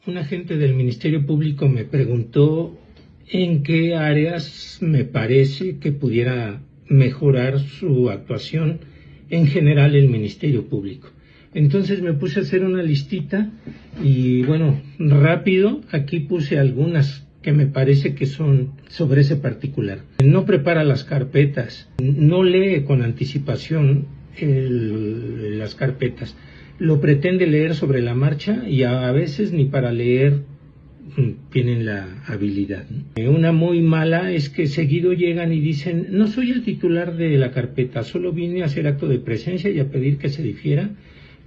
Un agente del Ministerio Público me preguntó en qué áreas me parece que pudiera mejorar su actuación en general el Ministerio Público. Entonces me puse a hacer una listita y bueno, rápido, aquí puse algunas que me parece que son sobre ese particular. No prepara las carpetas, no lee con anticipación las carpetas, lo pretende leer sobre la marcha y a veces ni para leer tienen la habilidad. Una muy mala es que seguido llegan y dicen: no soy el titular de la carpeta, solo vine a hacer acto de presencia y a pedir que se difiera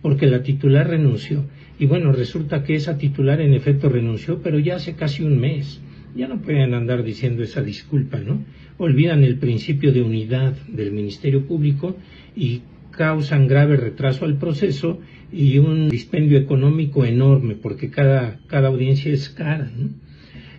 porque la titular renunció. Y bueno, resulta que esa titular en efecto renunció, pero ya hace casi un mes. Ya no pueden andar diciendo esa disculpa, ¿no? Olvidan el principio de unidad del Ministerio Público y causan grave retraso al proceso y un dispendio económico enorme, porque cada audiencia es cara, ¿no?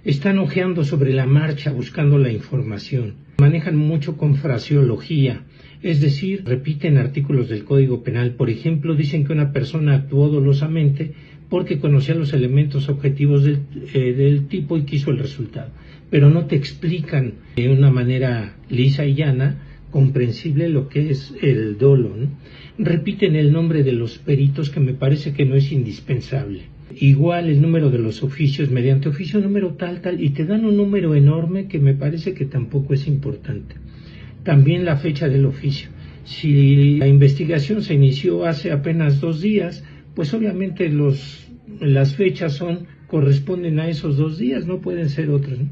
Están hojeando sobre la marcha buscando la información. Manejan mucho con fraseología, es decir, repiten artículos del Código Penal. Por ejemplo, dicen que una persona actuó dolosamente porque conocía los elementos objetivos del tipo y quiso el resultado. Pero no te explican de una manera lisa y llana, comprensible, lo que es el dolo, ¿no? Repiten el nombre de los peritos, que me parece que no es indispensable. Igual el número de los oficios, mediante oficio número tal, y te dan un número enorme que me parece que tampoco es importante. También la fecha del oficio. Si la investigación se inició hace apenas 2 días, pues obviamente las fechas corresponden a esos 2 días, no pueden ser otras, ¿no?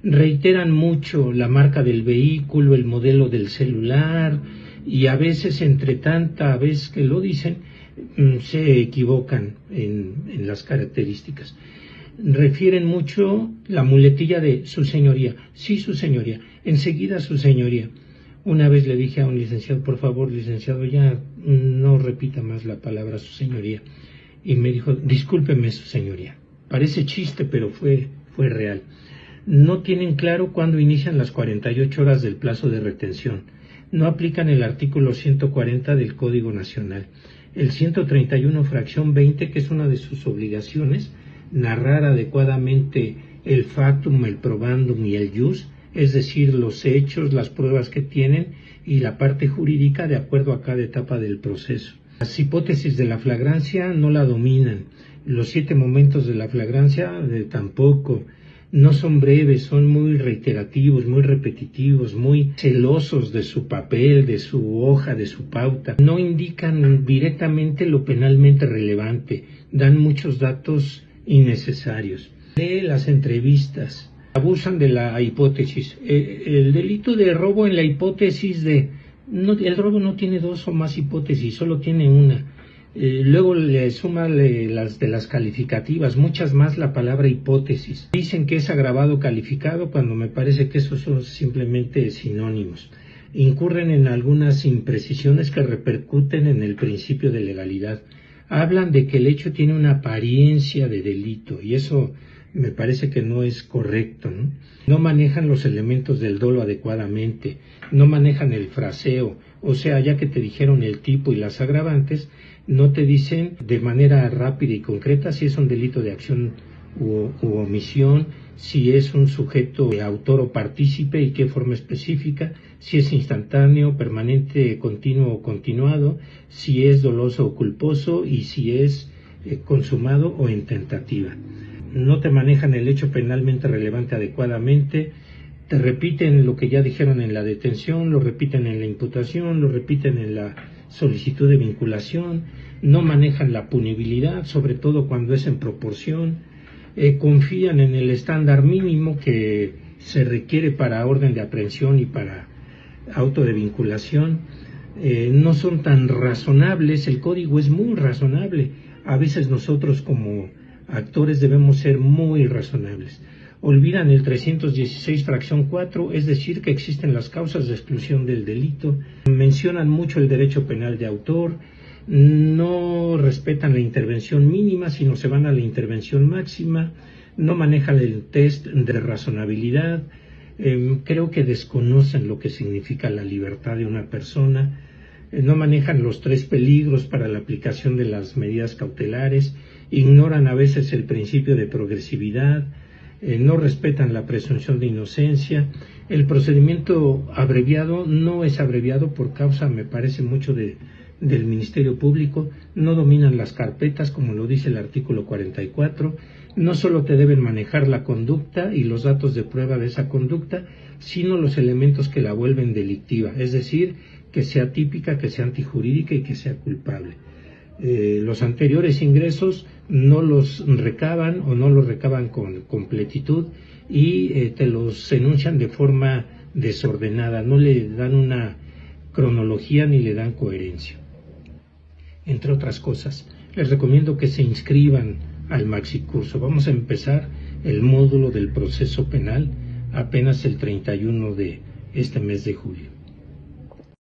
Reiteran mucho la marca del vehículo, el modelo del celular, y a veces, entre tanta vez que lo dicen, se equivocan en las características. Refieren mucho la muletilla de su señoría. Sí, su señoría. Enseguida, su señoría. Una vez le dije a un licenciado: por favor, licenciado, ya no repita más la palabra su señoría. Y me dijo: discúlpeme, su señoría. Parece chiste, pero fue real. No tienen claro cuándo inician las 48 horas del plazo de retención. No aplican el artículo 140 del Código Nacional. El 131 fracción 20, que es una de sus obligaciones, narrar adecuadamente el factum, el probandum y el jus, es decir, los hechos, las pruebas que tienen y la parte jurídica de acuerdo a cada etapa del proceso. Las hipótesis de la flagrancia no la dominan. Los 7 momentos de la flagrancia tampoco. No son breves, son muy reiterativos, muy repetitivos, muy celosos de su papel, de su hoja, de su pauta. No indican directamente lo penalmente relevante, dan muchos datos innecesarios. Lee las entrevistas, abusan de la hipótesis. El delito de robo en la hipótesis el robo no tiene 2 o más hipótesis, solo tiene una. Luego le suma las de las calificativas, muchas más la palabra hipótesis. Dicen que es agravado calificado cuando me parece que esos son simplemente sinónimos. Incurren en algunas imprecisiones que repercuten en el principio de legalidad. Hablan de que el hecho tiene una apariencia de delito y eso me parece que no es correcto, ¿no? No manejan los elementos del dolo adecuadamente, no manejan el fraseo, o sea, ya que te dijeron el tipo y las agravantes, no te dicen de manera rápida y concreta si es un delito de acción u omisión, si es un sujeto autor o partícipe y qué forma específica, si es instantáneo, permanente, continuo o continuado, si es doloso o culposo y si es consumado o en tentativa. No te manejan el hecho penalmente relevante adecuadamente, te repiten lo que ya dijeron en la detención, lo repiten en la imputación, lo repiten en la solicitud de vinculación, no manejan la punibilidad, sobre todo cuando es en proporción, confían en el estándar mínimo que se requiere para orden de aprehensión y para auto de vinculación, no son tan razonables. El código es muy razonable, a veces nosotros como actores debemos ser muy razonables. Olvidan el 316 fracción 4, es decir, que existen las causas de exclusión del delito. Mencionan mucho el derecho penal de autor, no respetan la intervención mínima, sino se van a la intervención máxima, no manejan el test de razonabilidad. Creo que desconocen lo que significa la libertad de una persona, no manejan los 3 peligros para la aplicación de las medidas cautelares ignoran a veces el principio de progresividad, no respetan la presunción de inocencia. El procedimiento abreviado no es abreviado por causa, me parece, mucho del Ministerio Público. No dominan las carpetas, como lo dice el artículo 44. No solo te deben manejar la conducta y los datos de prueba de esa conducta, sino los elementos que la vuelven delictiva, es decir, que sea típica, que sea antijurídica y que sea culpable. Los anteriores ingresos no los recaban o no los recaban con completitud y te los enuncian de forma desordenada, no le dan una cronología ni le dan coherencia. Entre otras cosas, les recomiendo que se inscriban al maxicurso. Vamos a empezar el módulo del proceso penal apenas el 31 de este mes de julio.